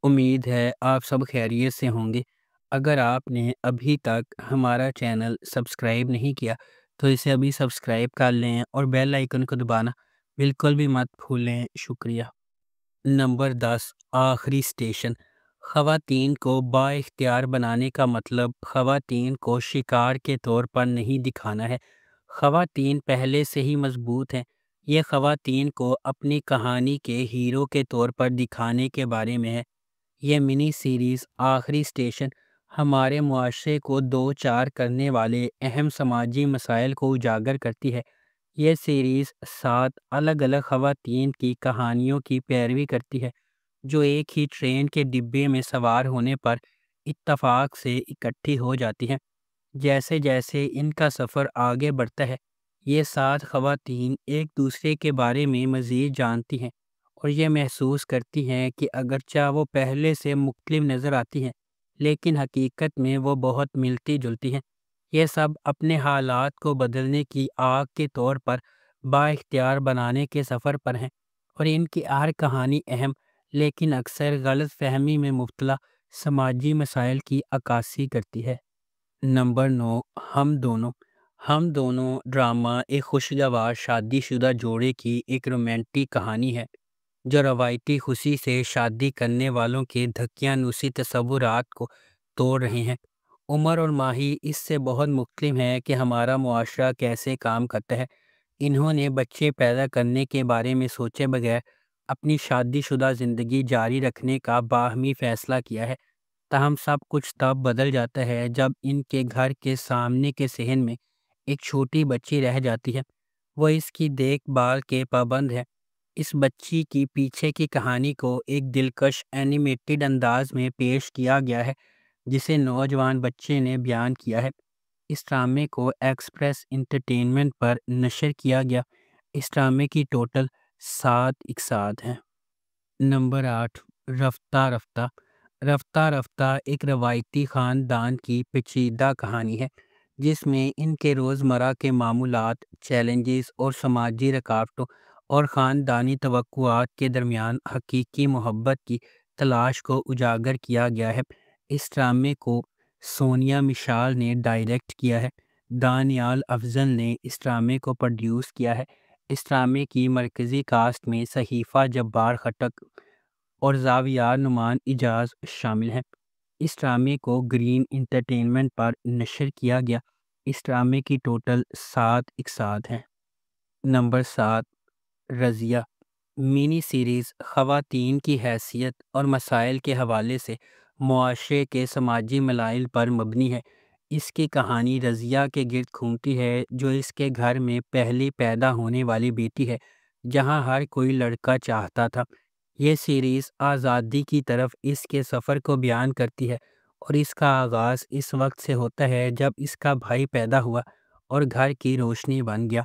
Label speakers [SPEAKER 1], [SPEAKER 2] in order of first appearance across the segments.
[SPEAKER 1] امید ہے آپ سب خیریت سے ہوں گے۔ اگر آپ نے ابھی تک ہمارا چینل سبسکرائب نہیں کیا تو اسے ابھی سبسکرائب کر لیں اور بیل آئیکن کو دبانا بالکل بھی مت بھولیں۔ شکریہ۔ نمبر 10، آخری اسٹیشن۔ خواتین کو با اختیار بنانے کا مطلب خواتین کو شکار کے طور پر نہیں دکھانا ہے۔ خواتین پہلے سے ہی مضبوط ہیں۔ یہ خواتین کو اپنی کہانی کے ہیرو کے طور پر دکھانے کے بارے میں ہے۔ یہ منی سیریز آخری اسٹیشن ہمارے معاشرے کو دو چار کرنے والے اہم سماجی مسائل کو اجاگر کرتی ہے۔ یہ سیریز 7 الگ الگ خواتین کی کہانیوں کی پیروی کرتی ہے جو ایک ہی ٹرین کے ڈبے میں سوار ہونے پر اتفاق سے اکٹھی ہو جاتی ہیں۔ جیسے جیسے ان کا سفر آگے بڑھتا ہے، یہ 7 خواتین ایک دوسرے کے بارے میں مزید جانتی ہیں اور یہ محسوس کرتی ہیں کہ اگرچہ وہ پہلے سے مختلف نظر آتی ہیں لیکن حقیقت میں وہ بہت ملتی جلتی ہیں۔ یہ سب اپنے حالات کو بدلنے کی آگ کے طور پر با اختیار بنانے کے سفر پر ہیں اور ان کی ہر کہانی اہم لیکن اکثر غلط فہمی میں مبتلا سماجی مسائل کی عکاسی کرتی ہے۔ نمبر 9، ہم دونوں۔ ہم دونوں ڈرامہ ایک خوشگوار شادی شدہ جوڑے کی ایک رومانٹک کہانی ہے جو روایتی خوشی سے شادی کرنے والوں کے دھکیانوسی تصورات کو توڑ رہے ہیں۔ عمر اور ماہی اس سے بہت مختلف ہیں کہ ہمارا معاشرہ کیسے کام کرتا ہے۔ انہوں نے بچے پیدا کرنے کے بارے میں سوچے بغیر اپنی شادی شدہ زندگی جاری رکھنے کا باہمی فیصلہ کیا ہے۔ تاہم سب کچھ تب بدل جاتا ہے جب ان کے گھر کے سامنے کے صحن میں ایک چھوٹی بچی رہ جاتی ہے۔ وہ اس کی دیکھ بھال کے پابند ہے۔ اس بچی کی پیچھے کی کہانی کو ایک دلکش اینیمیٹڈ انداز میں پیش کیا گیا ہے جسے نوجوان بچے نے بیان کیا ہے۔ اس ڈرامے کو ایکسپریس انٹرٹینمنٹ پر نشر کیا گیا۔ اس ڈرامے کی ٹوٹل 7 اقساط ہیں۔ نمبر 8، رفتہ رفتہ۔ رفتہ رفتہ ایک روایتی خاندان کی پیچیدہ کہانی ہے جس میں ان کے روزمرہ کے معمولات، چیلنجز اور سماجی رکاوٹوں اور خاندانی توقعات کے درمیان حقیقی محبت کی تلاش کو اجاگر کیا گیا ہے۔ اس ڈرامے کو سونیا مشال نے ڈائریکٹ کیا ہے۔ دانیال افضل نے اس ڈرامے کو پروڈیوس کیا ہے۔ اس ڈرامے کی مرکزی کاسٹ میں صحیفہ جبار خٹک اور زاویار نعمان اجاز شامل ہیں۔ اس ڈرامے کو گرین انٹرٹینمنٹ پر نشر کیا گیا۔ اس ڈرامے کی ٹوٹل 7 اقساط ہیں۔ نمبر 7، رضیہ۔ منی سیریز خواتین کی حیثیت اور مسائل کے حوالے سے معاشرے کے سماجی مسائل پر مبنی ہے۔ اس کی کہانی رضیہ کے گرد گھومتی ہے جو اس کے گھر میں پہلی پیدا ہونے والی بیٹی ہے جہاں ہر کوئی لڑکا چاہتا تھا۔ یہ سیریز آزادی کی طرف اس کے سفر کو بیان کرتی ہے اور اس کا آغاز اس وقت سے ہوتا ہے جب اس کا بھائی پیدا ہوا اور گھر کی روشنی بن گیا۔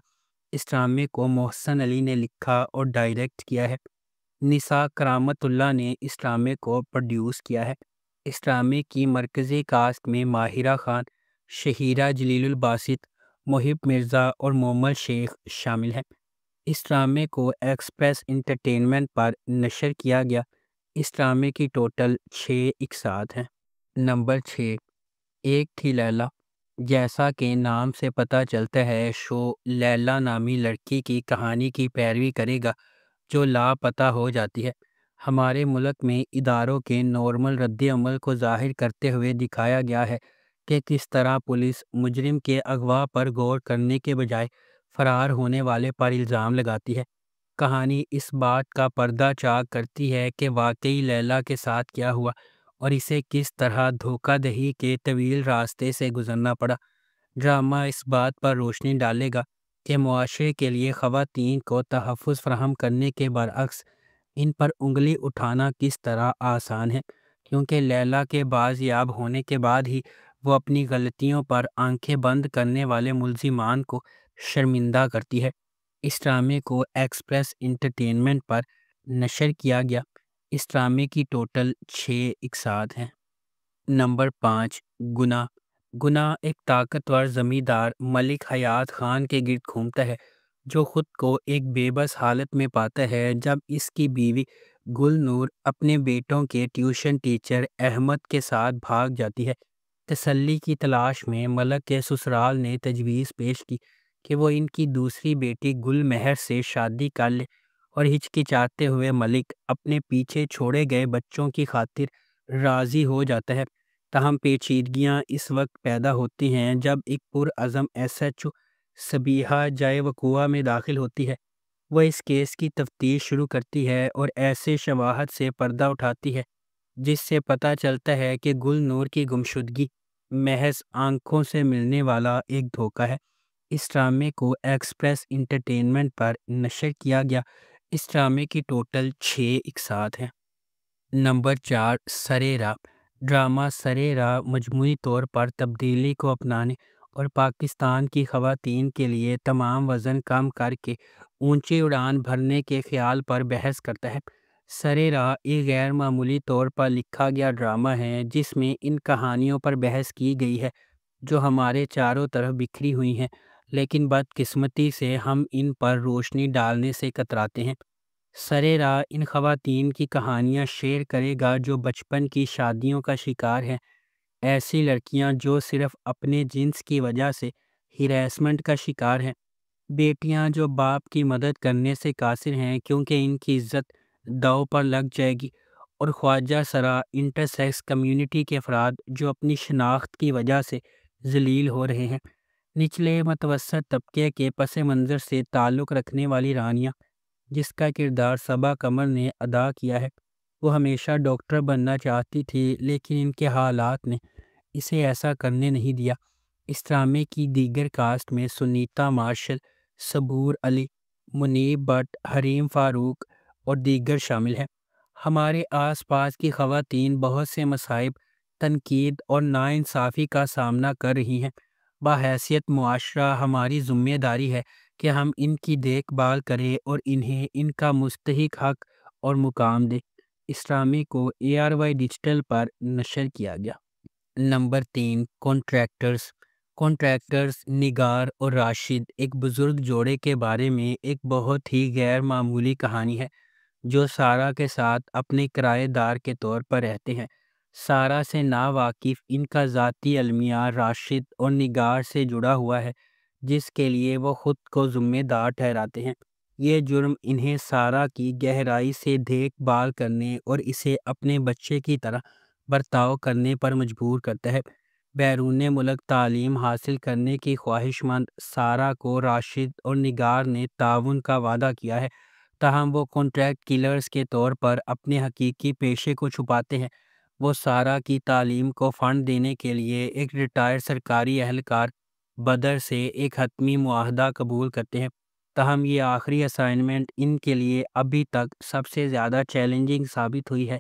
[SPEAKER 1] اس ڈرامے کو محسن علی نے لکھا اور ڈائریکٹ کیا ہے۔ نساء کرامت اللہ نے اس ڈرامے کو پروڈیوس کیا ہے۔ اس ڈرامے کی مرکزی کاسٹ میں ماہرہ خان، شہیرہ جلیل الباسط، محب مرزا اور مومل شیخ شامل ہیں۔ اس ڈرامے کو ایکسپریس انٹرٹینمنٹ پر نشر کیا گیا۔ اس ڈرامے کی ٹوٹل 6 اقساط ہیں۔ نمبر 6، ایک تھی لیلا۔ جیسا کہ نام سے پتہ چلتا ہے، شو لیلا نامی لڑکی کی کہانی کی پیروی کرے گا جو لاپتہ ہو جاتی ہے۔ ہمارے ملک میں اداروں کے نارمل رد عمل کو ظاہر کرتے ہوئے دکھایا گیا ہے کہ کس طرح پولیس مجرم کے اغوا پر غور کرنے کے بجائے فرار ہونے والے پر الزام لگاتی ہے۔ کہانی اس بات کا پردہ چاک کرتی ہے کہ واقعی لیلا کے ساتھ کیا ہوا اور اسے کس طرح دھوکہ دہی کے طویل راستے سے گزرنا پڑا۔ ڈرامہ اس بات پر روشنی ڈالے گا کہ معاشرے کے لیے خواتین کو تحفظ فراہم کرنے کے برعکس ان پر انگلی اٹھانا کس طرح آسان ہے، کیونکہ لیلا کے بازیاب ہونے کے بعد ہی وہ اپنی غلطیوں پر آنکھیں بند کرنے والے ملزمان کو شرمندہ کرتی ہے۔ اس ڈرامے کو ایکسپریس انٹرٹینمنٹ پر نشر کیا گیا۔ اس ڈرامے کی ٹوٹل 6 اقساط ہیں۔ نمبر 5، گناہ۔ گناہ ایک طاقتور زمیندار ملک حیات خان کے گرد گھومتا ہے جو خود کو ایک بے بس حالت میں پاتا ہے جب اس کی بیوی گل نور اپنے بیٹوں کے ٹیوشن ٹیچر احمد کے ساتھ بھاگ جاتی ہے۔ تسلی کی تلاش میں ملک کے سسرال نے تجویز پیش کی کہ وہ ان کی دوسری بیٹی گل مہر سے شادی کر لے، اور ہچکچاتے ہوئے ملک اپنے پیچھے چھوڑے گئے بچوں کی خاطر راضی ہو جاتا ہے۔ تاہم پیچیدگیاں اس وقت پیدا ہوتی ہیں جب ایک پرعزم ایس ایچ او سبیحہ جائے وقوع میں داخل ہوتی ہے۔ وہ اس کیس کی تفتیش شروع کرتی ہے اور ایسے شواہد سے پردہ اٹھاتی ہے جس سے پتہ چلتا ہے کہ گل نور کی گمشدگی محض آنکھوں سے ملنے والا ایک دھوکہ ہے۔ اس ڈرامے کو ایکسپریس انٹرٹینمنٹ پر نشر کیا گیا۔ اس ڈرامے کی ٹوٹل 6 اقساط ہیں۔ نمبر 4، سرِ راہ۔ ڈرامہ سرِ راہ مجموعی طور پر تبدیلی کو اپنانے اور پاکستان کی خواتین کے لیے تمام وزن کم کر کے اونچی اڑان بھرنے کے خیال پر بحث کرتا ہے۔ سرِ راہ ایک غیر معمولی طور پر لکھا گیا ڈرامہ ہے جس میں ان کہانیوں پر بحث کی گئی ہے جو ہمارے چاروں طرف بکھری ہوئی ہیں، لیکن بدقسمتی سے ہم ان پر روشنی ڈالنے سے کتراتے ہیں۔ سرِ راہ ان خواتین کی کہانیاں شیئر کرے گا جو بچپن کی شادیوں کا شکار ہیں، ایسی لڑکیاں جو صرف اپنے جنس کی وجہ سے ہیراسمنٹ کا شکار ہیں، بیٹیاں جو باپ کی مدد کرنے سے قاصر ہیں کیونکہ ان کی عزت داؤ پر لگ جائے گی، اور خواجہ سرا انٹرسیکس کمیونٹی کے افراد جو اپنی شناخت کی وجہ سے ذلیل ہو رہے ہیں۔ نچلے متوسط طبقے کے پس منظر سے تعلق رکھنے والی رانیہ، جس کا کردار صبا قمر نے ادا کیا ہے، وہ ہمیشہ ڈاکٹر بننا چاہتی تھی لیکن ان کے حالات نے اسے ایسا کرنے نہیں دیا۔ اس ڈرامے کی دیگر کاسٹ میں سنیتا مارشل، صبور علی، منیب بٹ، حریم فاروق اور دیگر شامل ہیں۔ ہمارے آس پاس کی خواتین بہت سے مصائب، تنقید اور ناانصافی کا سامنا کر رہی ہیں۔ بحیثیت معاشرہ ہماری ذمہ داری ہے کہ ہم ان کی دیکھ بھال کریں اور انہیں ان کا مستحق حق اور مقام دیں۔ اس ڈرامے کو ARY ڈیجیٹل پر نشر کیا گیا۔ Number 3، contractors. کانٹریکٹرز نگار اور راشد ایک بزرگ جوڑے کے بارے میں ایک بہت ہی غیر معمولی کہانی ہے جو سارہ کے ساتھ اپنے کرایہ دار کے طور پر رہتے ہیں۔ سارہ سے ناواقف ان کا ذاتی المیہ راشد اور نگار سے جڑا ہوا ہے جس کے لیے وہ خود کو ذمہ دار ٹھہراتے ہیں۔ یہ جرم انہیں سارہ کی گہرائی سے دیکھ بھال کرنے اور اسے اپنے بچے کی طرح برتاؤ کرنے پر مجبور کرتا ہے۔ بیرون ملک تعلیم حاصل کرنے کی خواہش مند سارہ کو راشد اور نگار نے تعاون کا وعدہ کیا ہے، تاہم وہ کانٹریکٹ کلرز کے طور پر اپنے حقیقی پیشے کو چھپاتے ہیں۔ وہ سارہ کی تعلیم کو فنڈ دینے کے لیے ایک ریٹائرڈ سرکاری اہلکار بدر سے ایک حتمی معاہدہ قبول کرتے ہیں، تاہم یہ آخری اسائنمنٹ ان کے لیے ابھی تک سب سے زیادہ چیلنجنگ ثابت ہوئی ہے۔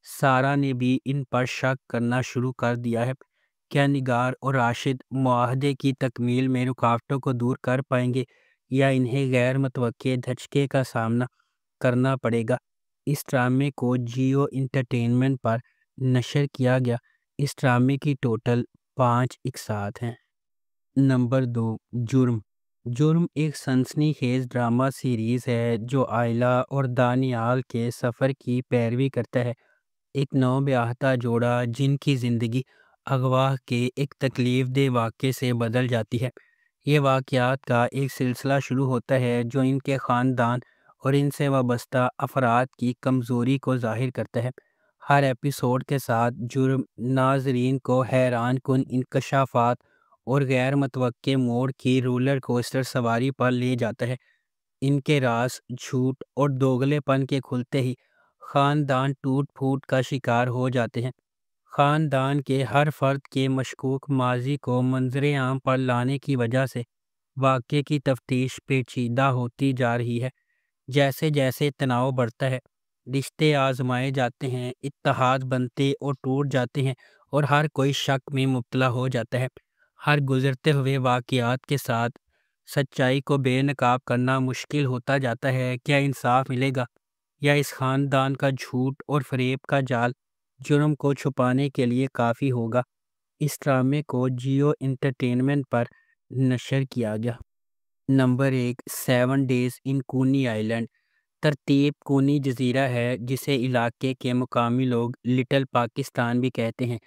[SPEAKER 1] سارہ نے بھی ان پر شک کرنا شروع کر دیا ہے۔ کیا نگار اور راشد معاہدے کی تکمیل میں رکاوٹوں کو دور کر پائیں گے یا انہیں غیر متوقع دھچکے کا سامنا کرنا پڑے گا؟ اس ڈرامے کو جیو انٹرٹینمنٹ پر نشر کیا گیا۔ اس ڈرامے کی ٹوٹل 5 اقساط ہیں۔ نمبر 2، جرم۔ جرم ایک سنسنی خیز ڈرامہ سیریز ہے جو آئلہ اور دانیال کے سفر کی پیروی کرتا ہے، ایک نوبیاہتا جوڑا جن کی زندگی اغوا کے ایک تکلیف دہ واقعے سے بدل جاتی ہے۔ یہ واقعات کا ایک سلسلہ شروع ہوتا ہے جو ان کے خاندان اور ان سے وابستہ افراد کی کمزوری کو ظاہر کرتا ہے۔ ہر ایپیسوڈ کے ساتھ جرم ناظرین کو حیران کن انکشافات اور غیر متوقع موڑ کی رولر کوسٹر سواری پر لے جاتا ہے۔ ان کے راز، جھوٹ اور دوغلے پن کے کھلتے ہی خاندان ٹوٹ پھوٹ کا شکار ہو جاتے ہیں۔ خاندان کے ہر فرد کے مشکوک ماضی کو منظر عام پر لانے کی وجہ سے واقعے کی تفتیش پیچیدہ ہوتی جا رہی ہے۔ جیسے جیسے تناؤ بڑھتا ہے، رشتے آزمائے جاتے ہیں، اتحاد بنتے اور ٹوٹ جاتے ہیں، اور ہر کوئی شک میں مبتلا ہو جاتا ہے۔ ہر گزرتے ہوئے واقعات کے ساتھ سچائی کو بے نقاب کرنا مشکل ہوتا جاتا ہے۔ کیا انصاف ملے گا یا اس خاندان کا جھوٹ اور فریب کا جال جرم کو چھپانے کے لیے کافی ہوگا؟ اس ڈرامے کو جیو انٹرٹینمنٹ پر نشر کیا گیا۔ نمبر 1، 7 ڈیز ان کونی آئلینڈ۔ ترتیب کونی جزیرہ ہے جسے علاقے کے مقامی لوگ لٹل پاکستان بھی کہتے ہیں۔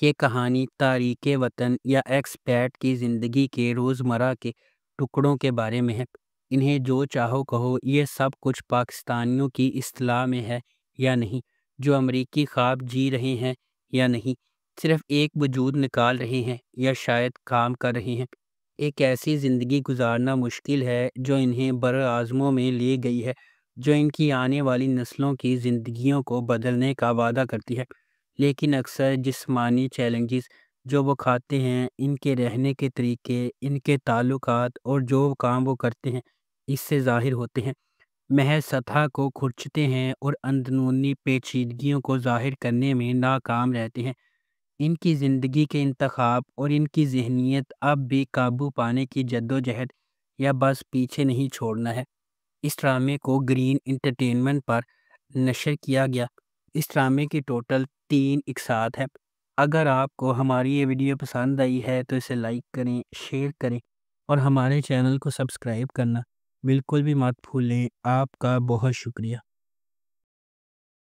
[SPEAKER 1] یہ کہانی تاریک وطن یا ایکسپیٹ کی زندگی کے روزمرہ کے ٹکڑوں کے بارے میں ہے۔ انہیں جو چاہو کہو، یہ سب کچھ پاکستانیوں کی اصطلاح میں ہے یا نہیں، جو امریکی خواب جی رہے ہیں یا نہیں، صرف ایک وجود نکال رہے ہیں یا شاید کام کر رہے ہیں۔ ایک ایسی زندگی گزارنا مشکل ہے جو انہیں براعظموں میں لے گئی ہے، جو ان کی آنے والی نسلوں کی زندگیوں کو بدلنے کا وعدہ کرتی ہے، لیکن اکثر جسمانی چیلنجز جو وہ کھاتے ہیں، ان کے رہنے کے طریقے، ان کے تعلقات اور جو کام وہ کرتے ہیں اس سے ظاہر ہوتے ہیں، محض سطح کو کھرچتے ہیں اور اندرونی پیچیدگیوں کو ظاہر کرنے میں ناکام رہتے ہیں۔ ان کی زندگی کے انتخاب اور ان کی ذہنیت اب بھی قابو پانے کی جدوجہد یا بس پیچھے نہیں چھوڑنا ہے۔ اس ڈرامے کو گرین انٹرٹینمنٹ پر نشر کیا گیا۔ اس ڈرامے کی ٹوٹل 3 اقساط ہے۔ اگر آپ کو ہماری یہ ویڈیو پسند آئی ہے تو اسے لائک کریں، شیئر کریں اور ہمارے چینل کو سبسکرائب کرنا بالکل بھی مت بھولیں۔ آپ کا بہت شکریہ۔